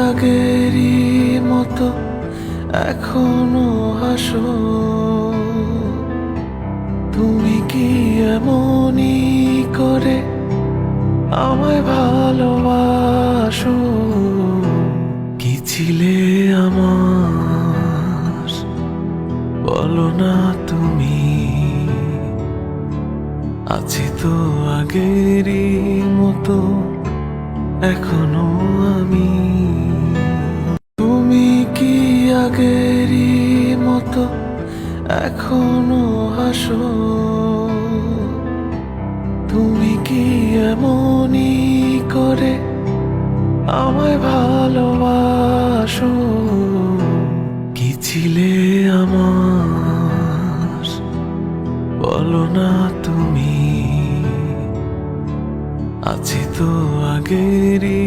আগেরই মতো এখনো হাসো? তুমি কি এমনই করে আমায় ভালোবাসো? কি ছিলে আমার বলো না তুমি, আছি তো আগেরই মতো এখনো আমি। তুমি কি আগেরই মতো এখনো হাসো? তুমি কি এমনই করে আমায় ভালোবাসো? কি ছিলে আমার বলো না তুমি, আছি তো আগেরই